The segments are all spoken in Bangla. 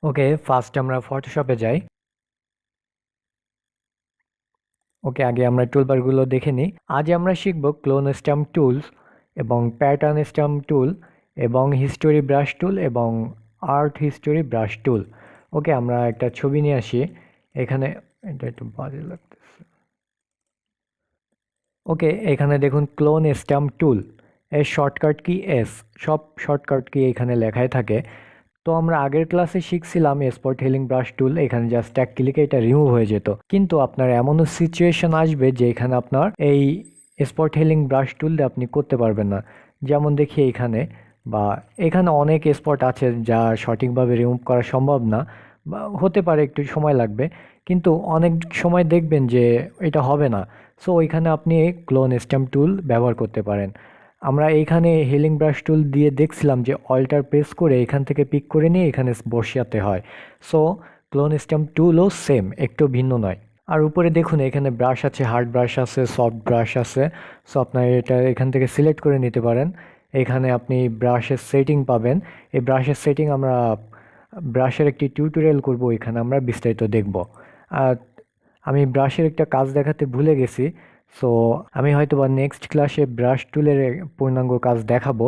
ওকে, ফার্স্ট আমরা ফটোশপে যাই। ওকে, আগে আমরা টুলবারগুলো দেখে নিই। আজ আমরা শিখব ক্লোন স্ট্যাম্প টুলস এবং প্যাটার্ন স্ট্যাম্প টুল এবং হিস্টোরি ব্রাশ টুল এবং আর্ট হিস্টোরি ব্রাশ টুল। ওকে, আমরা একটা ছবি নিয়ে আসি এখানে। এটা একটু বাজে লাগতেছে। ওকে, এখানে দেখুন ক্লোন স্ট্যাম্প টুল, এর শর্টকাট কি এস। সব শর্টকাট কি এখানে লেখাই থাকে। তো আমরা আগের ক্লাসে শিখছিলাম স্পট হিলিং ব্রাশ টুল, এখানে জাস্ট এক ক্লিকে এটা রিমুভ হয়ে যেত। কিন্তু আপনার এমনও সিচুয়েশন আসবে যে এখানে আপনার এই স্পট হিলিং ব্রাশ টুল দিয়ে আপনি করতে পারবেন না। যেমন দেখি এখানে, বা এখানে অনেক স্পট আছে যা সঠিকভাবে রিমুভ করা সম্ভব না, বা হতে পারে একটু সময় লাগবে, কিন্তু অনেক সময় দেখবেন যে এটা হবে না। সো ওইখানে আপনি ক্লোন স্ট্যাম্প টুল ব্যবহার করতে পারেন। আমরা এইখানে হিলিং ব্রাশ টুল দিয়ে দেখছিলাম যে অল্টার প্রেস করে এখান থেকে পিক করে নিয়ে এখানে বসাতে হয়। সো ক্লোন স্ট্যাম্প টুলও সেম, একটু ভিন্ন নয়। আর উপরে দেখুন এখানে ব্রাশ আছে, হার্ড ব্রাশ আছে, সফট ব্রাশ আছে। সো আপনার এটা এখান থেকে সিলেক্ট করে নিতে পারেন। এখানে আপনি ব্রাশের সেটিং পাবেন। এই ব্রাশের সেটিং আমরা ব্রাশের একটি টিউটোরিয়াল করব, এখানে আমরা বিস্তারিত দেখব। আর আমি ব্রাশের একটা কাজ দেখাতে ভুলে গেছি। সো আমি হয়তো বা নেক্সট ক্লাসে ব্রাশ টুলের পূর্ণাঙ্গ কাজ দেখাবো,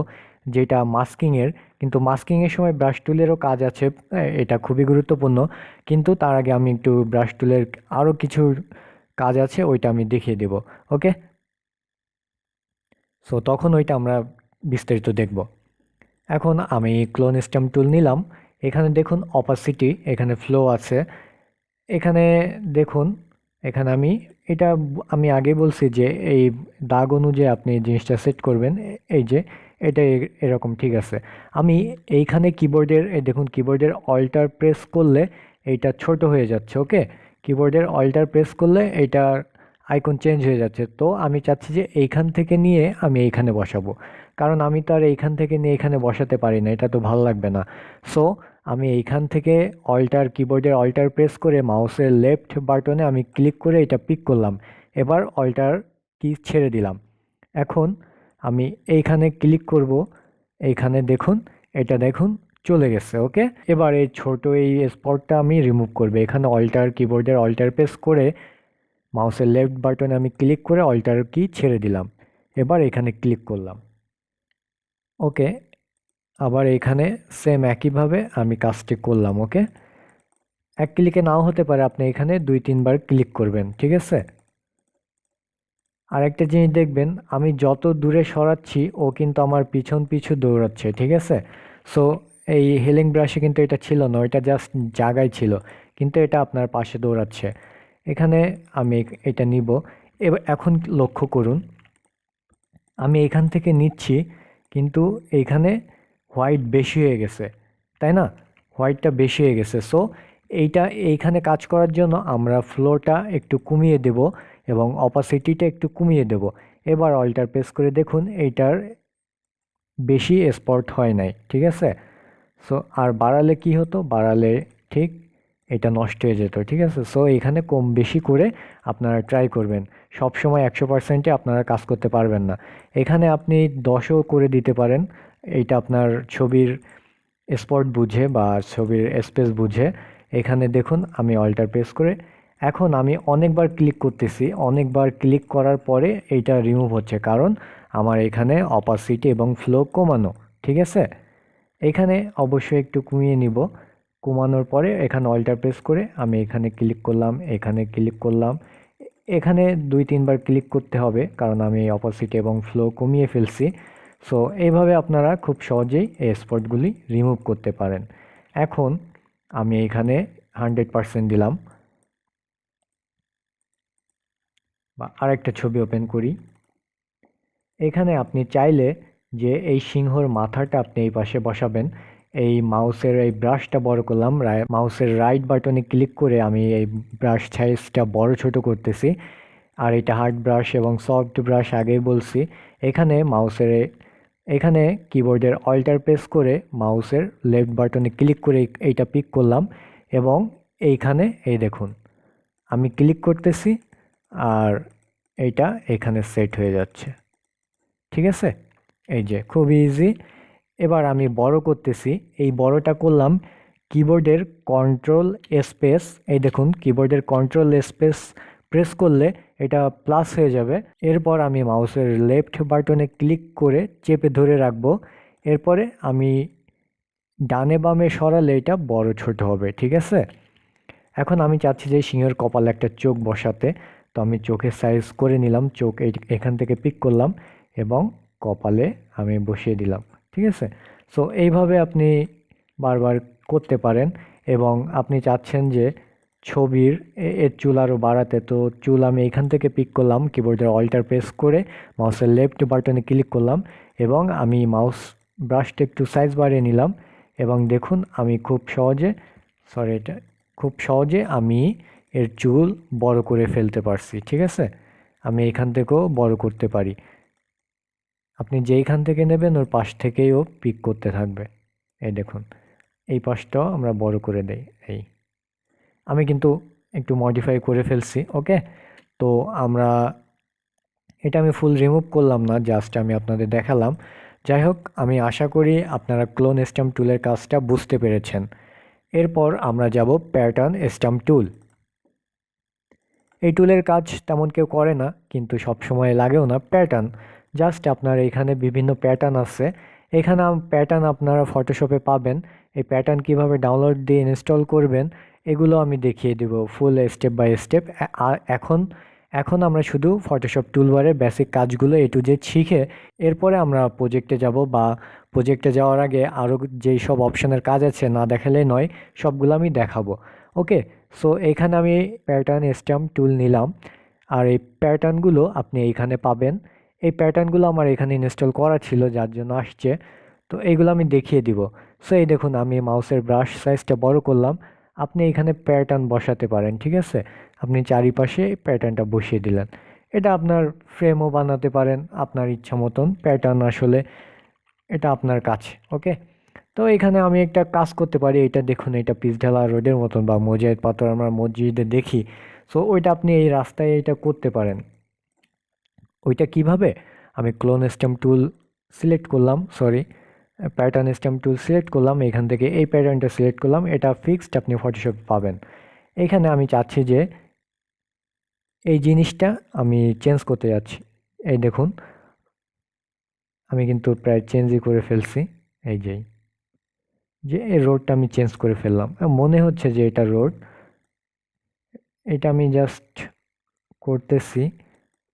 যেটা মাস্কিংয়ের। কিন্তু মাস্কিংয়ের সময় ব্রাশ টুলেরও কাজ আছে, এটা খুবই গুরুত্বপূর্ণ। কিন্তু তার আগে আমি একটু ব্রাশ টুলের আরও কিছু কাজ আছে, ওইটা আমি দেখিয়ে দেব। ওকে, সো তখন ওইটা আমরা বিস্তারিত দেখব। এখন আমি ক্লোন স্ট্যাম্প টুল নিলাম। এখানে দেখুন অপাসিটি, এখানে ফ্লো আছে। এখানে দেখুন, এখানে আমি আগে বলছি যে এই দাগ অনুযায়ী আপনি জিনিসটা সেট করবেন। এই যে এটা এরকম ঠিক আছে। আমি এইখানে কিবোর্ডের দেখুন কিবোর্ডের অল্টার প্রেস করলে এইটা ছোট হয়ে যাচ্ছে। ওকে, কিবোর্ডের অল্টার প্রেস করলে এইটার আইকন চেঞ্জ হয়ে যাচ্ছে। তো আমি চাচ্ছি যে এইখান থেকে নিয়ে আমি এইখানে বসাবো, কারণ আমি তো আর এইখান থেকে নিয়ে এখানে বসাতে পারি না, এটা তো ভালো লাগবে না। সো আমি এইখান থেকে কিবোর্ডের অল্টার প্রেস করে মাউসের লেফট বাটনে আমি ক্লিক করে এটা পিক করলাম। এবার অল্টার কি ছেড়ে দিলাম। এখন আমি এইখানে ক্লিক করব। এইখানে দেখুন, এটা দেখুন চলে গেছে। ওকে, এবার এই ছোট এই স্পটটা আমি রিমুভ করবো। এখানে কিবোর্ডের অল্টার প্রেস করে মাউসের লেফট বাটনে আমি ক্লিক করে অল্টার কি ছেড়ে দিলাম। এবার এখানে ক্লিক করলাম। ওকে, আবার এখানে সেম একইভাবে আমি কাজটি করলাম। ওকে, এক ক্লিকে নাও হতে পারে, আপনি এখানে 2-3 বার ক্লিক করবেন, ঠিক আছে। আর একটা জিনিস দেখবেন, আমি যত দূরে সরাচ্ছি ও কিন্তু আমার পিছন পিছু দৌড়াচ্ছে, ঠিক আছে। সো এই হিলিং ব্রাশে কিন্তু এটা ছিল না, এটা জাস্ট জায়গায় ছিল, কিন্তু এটা আপনার পাশে দৌড়াচ্ছে। এখানে আমি এটা নিব। এবার এখন লক্ষ্য করুন, আমি এখান থেকে নিচ্ছি, কিন্তু এইখানে হোয়াইট বেশি হয়ে গেছে, তাই না? হোয়াইটটা বেশি হয়ে গেছে। সো এইখানে কাজ করার জন্য আমরা ফ্লোটা একটু কমিয়ে দেব এবং অপাসিটিটা একটু কমিয়ে দেব। এবার অল্টার প্রেস করে দেখুন এইটার বেশি স্পট হয় নাই, ঠিক আছে। সো আর বাড়ালে কি হতো, বাড়ালে ঠিক এটা নষ্ট হয়ে যেত, ঠিক আছে। সো এখানে কম বেশি করে আপনারা ট্রাই করবেন। সব সময় 100%-এ আপনারা কাজ করতে পারবেন না। এখানে আপনি 10ও করে দিতে পারেন। এইটা আপনার ছবির স্পট বুঝে বা ছবির স্পেস বুঝে। এখানে দেখুন আমি অল্টার প্রেস করে এখন আমি অনেকবার ক্লিক করতেছি। অনেকবার ক্লিক করার পরে এইটা রিমুভ হচ্ছে, কারণ আমার এখানে অপাসিটি এবং ফ্লো কমানো, ঠিক আছে। এখানে অবশ্যই একটু কমিয়ে নিব। কমানোর পরে এখানে অল্টার প্রেস করে আমি এখানে ক্লিক করলাম, এখানে ক্লিক করলাম। এখানে 2-3 বার ক্লিক করতে হবে, কারণ আমি অপোজিট এবং ফ্লো কমিয়ে ফেলছি। সো এইভাবে আপনারা খুব সহজেই এই স্পটগুলি রিমুভ করতে পারেন। এখন আমি এখানে 100% দিলাম, বা আরেকটা ছবি ওপেন করি। এখানে আপনি চাইলে যে এই সিংহর মাথাটা আপনি এই পাশে বসাবেন। এই মাউসের এই ব্রাশটা বড় করলাম, মাউসের রাইট বাটনে ক্লিক করে আমি এই ব্রাশ সাইজটা বড় ছোট করতেছি। আর এটা হার্ড ব্রাশ এবং সফট ব্রাশ আগেই বলছি। এখানে কিবোর্ডের অল্টার প্রেস করে মাউসের লেফট বাটনে ক্লিক করে এইটা পিক করলাম, এবং এইখানে এই দেখুন আমি ক্লিক করতেছি আর এইটা এখানে সেট হয়ে যাচ্ছে, ঠিক আছে। এই যে খুব ইজি। এবার আমি বড় করতেছি, এই বড়টা করলাম কিবোর্ডের কন্ট্রোল স্পেস, এই দেখুন কিবোর্ডের কন্ট্রোল স্পেস প্রেস করলে এটা প্লাস হয়ে যাবে। এরপর আমি মাউসের লেফট বাটনে ক্লিক করে চেপে ধরে রাখবো। এরপরে আমি ডানে বামে সরালে এটা বড় ছোট হবে, ঠিক আছে। এখন আমি চাচ্ছি যে সিংহের কপালে একটা চোখ বসাতে, তো আমি চোখের সাইজ করে নিলাম, চোখ এখান থেকে পিক করলাম এবং কপালে আমি বসিয়ে দিলাম, ঠিক আছে। সো এইভাবে আপনি বারবার করতে পারেন। এবং আপনি চাচ্ছেন যে ছবির এর চুল আরও বাড়াতে, তো চুল আমি এখান থেকে পিক করলাম, কিবোর্ডের অল্টার প্রেস করে মাউসের লেফট বাটনে ক্লিক করলাম এবং আমি মাউস ব্রাশটা একটু সাইজ বাড়িয়ে নিলাম এবং দেখুন আমি খুব সহজে আমি এর চুল বড় করে ফেলতে পারছি, ঠিক আছে। আমি এখান থেকেও বড় করতে পারি। আপনি যেইখান থেকে নেবেন ওর পাশ থেকেই ও পিক করতে থাকবে। এই দেখুন এই পাশটাও আমরা বড় করে দেই। এই আমি কিন্তু একটু মডিফাই করে ফেলছি, ওকে। তো এটা আমি ফুল রিমুভ করলাম না, জাস্ট আমি আপনাদের দেখালাম। যাই হোক, আমি আশা করি আপনারা ক্লোন স্ট্যাম্প টুলের কাজটা বুঝতে পেরেছেন। এরপর আমরা যাব প্যাটার্ন স্ট্যাম্প টুল। এই টুলের কাজ তেমন কেউ করে না, কিন্তু সব সময় লাগেও না। প্যাটার্ন জাস্ট আপনার এখানে বিভিন্ন প্যাটার্ন আছে, এখানে প্যাটার্ন আপনারা ফটোশপে পাবেন। এই প্যাটার্ন কিভাবে ডাউনলোড দিয়ে ইনস্টল করবেন এগুলো আমি দেখিয়ে দেব ফুল স্টেপ বাই স্টেপ। আর এখন আমরা শুধু ফটোশপ টুলবারে বেসিক কাজগুলো A to Z শিখে এরপরে আমরা প্রজেক্টে যাব, বা প্রজেক্টে যাওয়ার আগে আরও যেই সব অপশনের কাজ আছে না দেখালে নয়, সবগুলো আমি দেখাবো, ওকে। সো এখানে আমি প্যাটার্ন স্ট্যাম্প টুল নিলাম, আর এই প্যাটার্নগুলো আপনি এইখানে পাবেন। এই প্যাটার্নগুলো আমার এখানে ইনস্টল করা ছিল, যার জন্য আসছে। তো এইগুলো আমি দেখিয়ে দিব। সো এই দেখুন আমি মাউসের ব্রাশ সাইজটা বড় করলাম। আপনি এখানে প্যাটার্ন বসাতে পারেন, ঠিক আছে। আপনি চারিপাশে প্যাটার্নটা বসিয়ে দিলেন। এটা আপনার ফ্রেমও বানাতে পারেন আপনার ইচ্ছা মতন। প্যাটার্ন আসলে এটা আপনার কাছে, ওকে। তো এখানে আমি একটা কাজ করতে পারি, এটা দেখুন এটা পিচঢালা রোডের মতন বা মোজাহিদ পাথর আমরা মসজিদে দেখি। সো ওইটা আপনি এই রাস্তায় এটা করতে পারেন। ওইটা কিভাবে, আমি ক্লোন স্ট্যাম্প টুল সিলেক্ট করলাম, sorry pattern stamp tool select করলাম, এখান থেকে এই প্যাটার্নটা সিলেক্ট করলাম, এটা ফিক্সড আপনি ফটোশপ পাবেন। এখানে আমি চাচ্ছি যে এই জিনিসটা আমি চেঞ্জ করতে যাচ্ছি। এই দেখুন আমি কিন্তু প্রায় চেঞ্জই করে ফেলছি। এই যে এই রোডটা আমি চেঞ্জ করে ফেললাম, মনে হচ্ছে যে এটা রোড। এটা আমি জাস্ট করতেছি,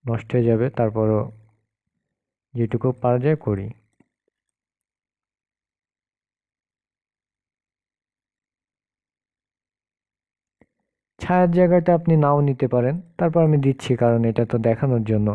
নষ্ট হয়ে যাবে, তারপরও যেটুকু পারা যায় করি। ছায়ার জায়গাটা আপনি নাও নিতে পারেন, তারপর আমি দিচ্ছি কারণ এটা তো দেখানোর জন্য।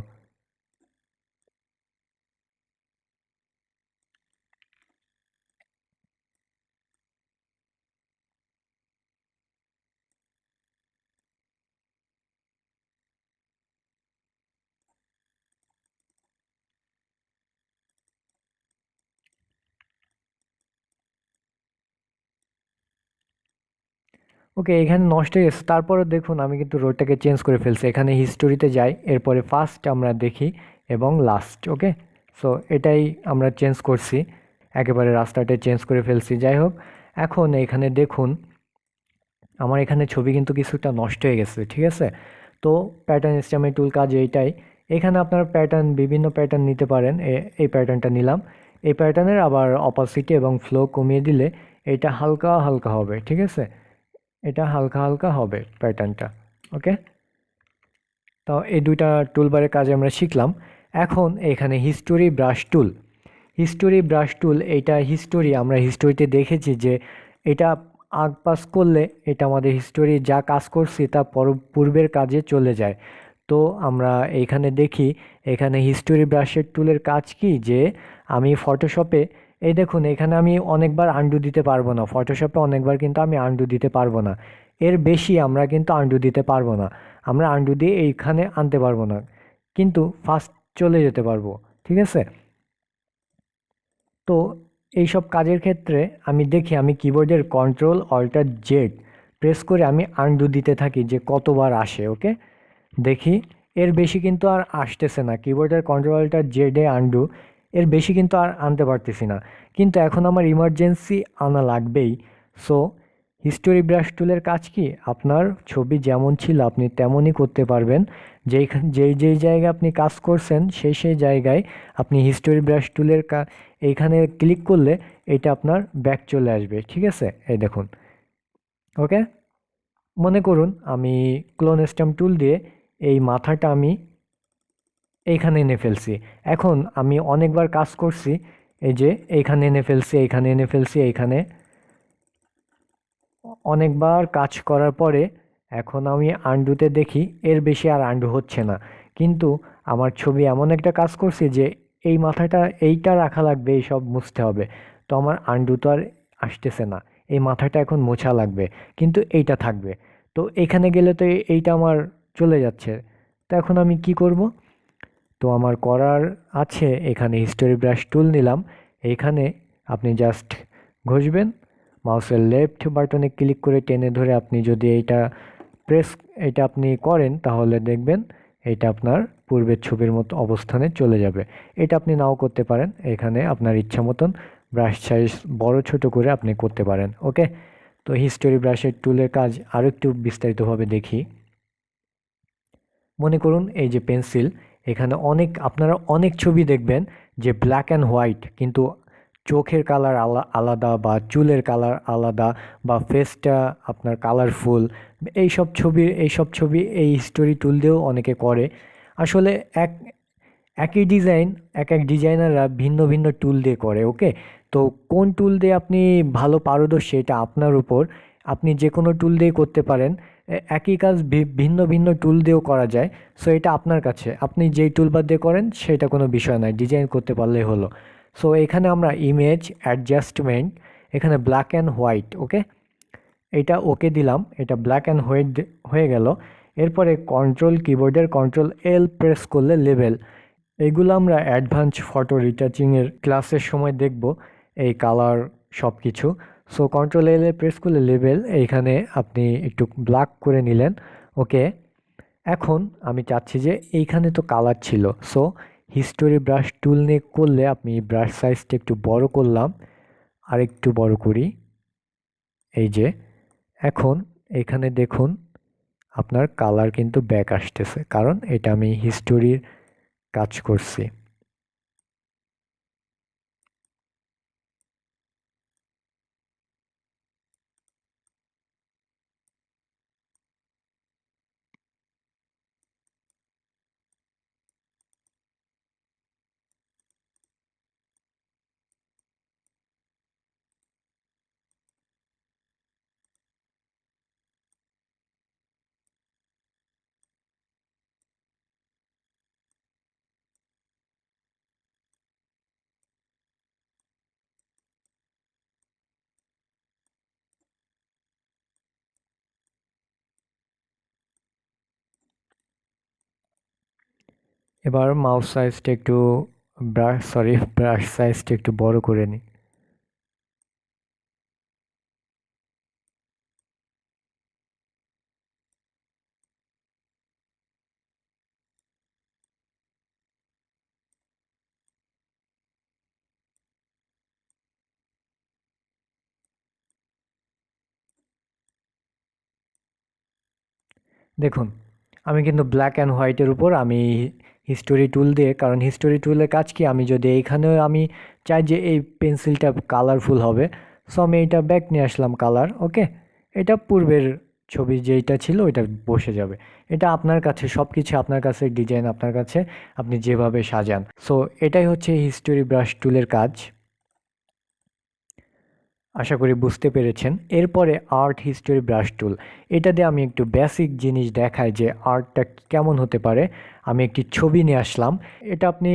ওকে, এখানে নষ্ট হয়ে গেছে, তারপরে দেখুন আমি কিন্তু রোডটাকে চেঞ্জ করে ফেলছি। এখানে হিস্টোরিতে যাই, এরপরে ফার্স্ট আমরা দেখি এবং লাস্ট, ওকে। সো এটাই আমরা চেঞ্জ করছি, একেবারে রাস্তাটা চেঞ্জ করে ফেলছি। যাই হোক, এখন এখানে দেখুন আমার এখানে ছবি কিন্তু কিছুটা নষ্ট হয়ে গেছে, ঠিক আছে। তো প্যাটার্ন স্ট্যাম্পের টুল কাজ এইটাই। এখানে আপনারা বিভিন্ন প্যাটার্ন নিতে পারেন। এই প্যাটার্নটা নিলাম। এই প্যাটার্নের আবার অপাসিটি এবং ফ্লো কমিয়ে দিলে এটা হালকা হালকা হবে, ঠিক আছে। এটা হালকা হালকা হবে প্যাটার্নটা, ওকে। তো এই দুইটা টুলবারের কাজে আমরা শিখলাম। এখন এখানে হিস্টোরি ব্রাশ টুল এইটা আমরা হিস্টোরিতে দেখেছি যে এটা আগ পাস করলে এটা আমাদের হিস্টোরি যা কাজ করছি তা পূর্বের কাজে চলে যায়। তো আমরা এইখানে দেখি, এখানে হিস্টোরি ব্রাশের টুলের কাজ কি, যে আমি ফটোশপে এই দেখুন এখানে আমি অনেকবার আন্ডু দিতে পারবো না, ফটোশপে অনেকবার কিন্তু আমি আন্ডু দিতে পারবো না। এর বেশি আমরা কিন্তু আন্ডু দিতে পারবো না, আমরা আন্ডু দিয়ে এইখানে আনতে পারবো না, কিন্তু ফার্স্ট চলে যেতে পারবো, ঠিক আছে। তো এইসব কাজের ক্ষেত্রে আমি দেখি আমি কিবোর্ডের কন্ট্রোল অল্টার জেড প্রেস করে আমি আন্ডু দিতে থাকি যে কতবার আসে, ওকে। দেখি এর বেশি কিন্তু আর আসতেছে না, কিবোর্ডের কন্ট্রোল অল্টার জেডে আন্ডু, এর বেশি কিন্তু আর আনতে পারতেছি না। কিন্তু এখন আমার ইমার্জেন্সি আনা লাগবেই। সো হিস্টোরি ব্রাশ টুলের কাজ কি, আপনার ছবি যেমন ছিল আপনি তেমনই করতে পারবেন। যেই জায়গায় আপনি কাজ করছেন সেই জায়গায় আপনি হিস্টোরি ব্রাশ টুলের এইখানে ক্লিক করলে এটা আপনার ব্যাক চলে আসবে, ঠিক আছে? এই দেখুন। ওকে, মনে করুন আমি ক্লোন স্ট্যাম্প টুল দিয়ে এই মাথাটা আমি এইখানে এনে ফেলছি। এখন আমি অনেকবার কাজ করছি, এই যে এইখানে এনে ফেলছি, এইখানে এনে ফেলছি, এইখানে অনেকবার কাজ করার পরে এখন আমি আন্ডুতে দেখি এর বেশি আর আন্ডু হচ্ছে না। কিন্তু আমার ছবি এমন একটা কাজ করছি যে এই মাথাটা এইটা রাখা লাগবে, এই সব মুছতে হবে। তো আমার আন্ডু তো আর আসতেছে না, এই মাথাটা এখন মোছা লাগবে, কিন্তু এইটা থাকবে। তো এখানে গেলে তো এইটা আমার চলে যাচ্ছে। তো এখন আমি কি করব? তো আমার করার আছে, এখানে হিস্টোরি ব্রাশ টুল নিলাম। এইখানে আপনি জাস্ট ঘষবেন, মাউসের লেফট বাটনে ক্লিক করে টেনে ধরে আপনি যদি প্রেস এটা আপনি করেন তাহলে দেখবেন এটা আপনার পূর্বের ছবির মতো অবস্থানে চলে যাবে। এটা আপনি নাও করতে পারেন, এখানে আপনার ইচ্ছা মতন ব্রাশ সাইজ বড় ছোট করে আপনি করতে পারেন। ওকে, তো হিস্টোরি ব্রাশের টুলের কাজ আরও একটু বিস্তারিতভাবে দেখি। মনে করুন এই যে পেন্সিল, এখানে আপনারা অনেক ছবি দেখবেন যে ব্ল্যাক অ্যান্ড হোয়াইট, কিন্তু চোখের কালার আলাদা বা চুলের কালার আলাদা বা ফেসটা আপনার কালারফুল। এইসব ছবি এই হিস্টোরি টুল দিয়েও অনেকে করে। আসলে এক একই ডিজাইন এক এক ডিজাইনাররা ভিন্ন ভিন্ন টুল দিয়ে করে। ওকে, তো কোন টুল দিয়ে আপনি ভালো পারদর্শী এটা আপনার উপর। আপনি যে কোনো টুল দিয়ে করতে পারেন, একই কাজ ভিন্ন ভিন্ন টুল দিয়েও করা যায়। সো এটা আপনার কাছে, আপনি যেই টুল বার দিয়ে করেন সেটা কোনো বিষয় নয়, ডিজাইন করতে পারলেই হলো। সো এখানে আমরা ইমেজ অ্যাডজাস্টমেন্ট, এখানে ব্ল্যাক অ্যান্ড হোয়াইট। ওকে, এটা ওকে দিলাম, এটা ব্ল্যাক অ্যান্ড হোয়াইট হয়ে গেল। এরপরে কিবোর্ডের কন্ট্রোল এল প্রেস করলে লেবেল। এগুলো আমরা অ্যাডভান্স ফটো রিটাচিংয়ের ক্লাসের সময় দেখব, এই কালার সব কিছু। সো কন্ট্রোল এল প্রেস করলে লেবেল, এইখানে আপনি একটু ব্ল্যাক করে নিলেন। ওকে, এখন আমি চাচ্ছি যে এইখানে তো কালার ছিল, সো হিস্টোরি ব্রাশ টুল নিয়ে করলে আপনি ব্রাশ সাইজটা একটু বড় করলাম, আর একটু বড় করি। এই যে এখন এখানে দেখুন আপনার কালার কিন্তু ব্যাক আসতেছে, কারণ এটা আমি হিস্টোরির কাজ করছি। এবার মাউস সাইজটা একটু ব্রাশ সাইজটা একটু বড় করে নিই। দেখুন আমি কিন্তু ব্ল্যাক অ্যান্ড হোয়াইটের উপর আমি হিস্টোরি টুল দিয়ে, কারণ হিস্টোরি টুলের কাজ কি, আমি যদি এইখানেও আমি চাই যে এই পেন্সিলটা কালারফুল হবে, সো আমি এইটা ব্যাক নিয়ে আসলাম কালার। ওকে, এটা পূর্বের ছবি যেইটা ছিল ওইটা বসে যাবে। এটা আপনার কাছে, সব কিছু আপনার কাছে, ডিজাইন আপনার কাছে, আপনি যেভাবে সাজান। সো এটাই হচ্ছে হিস্টোরি ব্রাশ টুলের কাজ। আশা করি বুঝতে পেরেছেন। এরপরে আর্ট হিস্টোরি ব্রাশ টুল, এটা দিয়ে আমি একটু বেসিক জিনিস দেখাই যে আর্টটা কেমন হতে পারে। আমি একটি ছবি নিয়ে আসলাম, এটা আপনি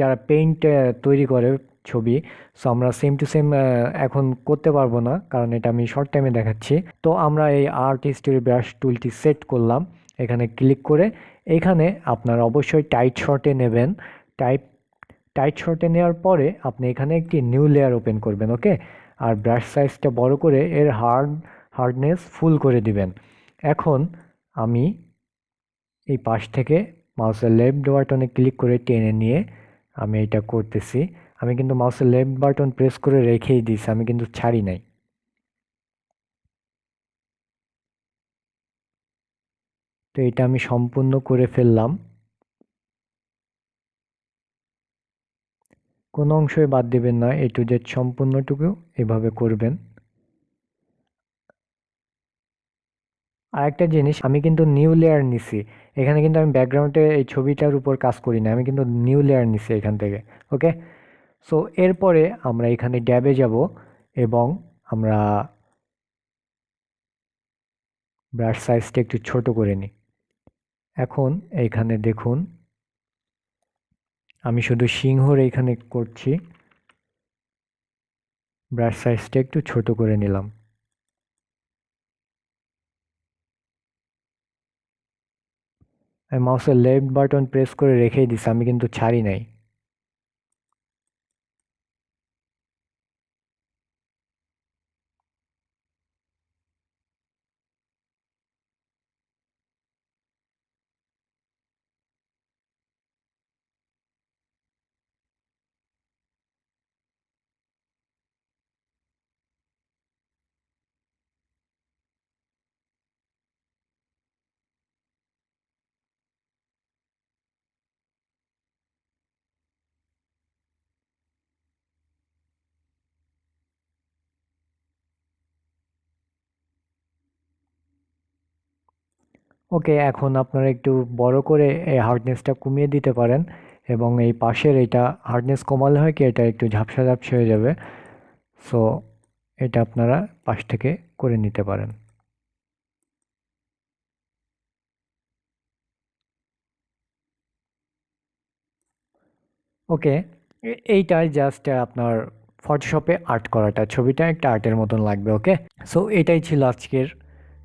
যারা পেইন্ট তৈরি করে ছবি, সো আমরা সেম টু সেম এখন করতে পারবো না, কারণ এটা আমি শর্ট টাইমে দেখাচ্ছি। তো আমরা এই আর্ট হিস্টোরি ব্রাশ টুলটি সেট করলাম, এখানে ক্লিক করে এখানে আপনার অবশ্যই টাইট শর্টে নেবেন। টাইপ টাইট শর্টে নেওয়ার পরে আপনি এখানে একটি নিউ লেয়ার ওপেন করবেন। ওকে, আর ব্রাশ সাইজটা বড় করে এর হার্ডনেস ফুল করে দিবেন। এখন আমি এই পাশ থেকে মাউসের লেফট বাটনে ক্লিক করে টেনে নিয়ে আমি এটা করতেছি। আমি কিন্তু মাউসের লেফট বাটন প্রেস করে রেখেই দিয়েছি, আমি কিন্তু ছাড়ি নাই। তো এটা আমি সম্পূর্ণ করে ফেললাম, কোনো অংশই বাদ দিবেন না, A to Z সম্পূর্ণটুকু এভাবে করবেন। আরেকটা জিনিস, আমি কিন্তু নিউ লেয়ার নিছি, এখানে কিন্তু আমি ব্যাকগ্রাউন্ডে এই ছবিটার উপর কাজ করি না, আমি কিন্তু নিউ লেয়ার নিছি এখান থেকে। ওকে, সো এরপরে আমরা এখানে ট্যাবে যাব এবং আমরা ব্রাশ সাইজটা একটু ছোট করে নিই। এখন এইখানে দেখুন আমি শুধু সিংহর এইখানে করছি, ব্রাশ সাইজটা একটু ছোট করে নিলাম। আমি মাউসের লেফট বাটন প্রেস করে রেখেই দিছি, আমি কিন্তু ছাড়ি নাই। ওকে, এখন আপনারা একটু বড় করে এই হার্ডনেসটা কমিয়ে দিতে পারেন এবং এই পাশের এটা হার্ডনেস কমালে হয় কি এটা একটু ঝাপসা ঝাপসা হয়ে যাবে। সো এটা আপনারা পাশ থেকে করে নিতে পারেন। ওকে, এইটাই জাস্ট আপনার ফটোশপে আর্ট করাটা, ছবিটা একটা আর্টের মতন লাগবে। ওকে, সো এটাই ছিল আজকের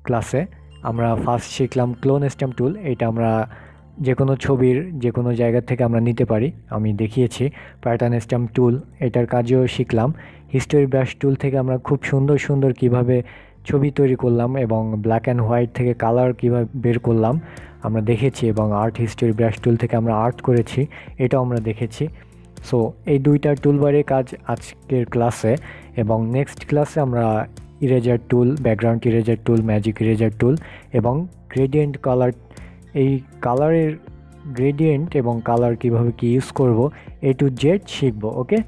ক্লাসে। আমরা ফার্স্ট শিখলাম ক্লোন স্ট্যাম্প টুল, এটা আমরা যে কোনো ছবির যে কোনো জায়গা থেকে আমরা নিতে পারি, আমি দেখিয়েছি। প্যাটার্ন স্ট্যাম্প টুল, এটার কাজেও শিখলাম। হিস্টোরি ব্রাশ টুল থেকে আমরা খুব সুন্দর সুন্দর কিভাবে ছবি তৈরি করলাম এবং ব্ল্যাক অ্যান্ড হোয়াইট থেকে কালার কিভাবে বের করলাম আমরা দেখেছি, এবং আর্ট হিস্টোরি ব্রাশ টুল থেকে আমরা আর্ট করেছি, এটাও আমরা দেখেছি। সো এই দুইটা টুলবারের কাজ আজকের ক্লাসে, এবং নেক্সট ক্লাসে আমরা ইরেজার টুল, ব্যাকগ্রাউন্ড ইরেজার টুল, ম্যাজিক ইরেজার টুল এবং গ্রেডিয়েন্ট কালার, এই কালারের গ্রেডিয়েন্ট এবং কালার কিভাবে কি ইউজ করব A to Z শিখব। ওকে।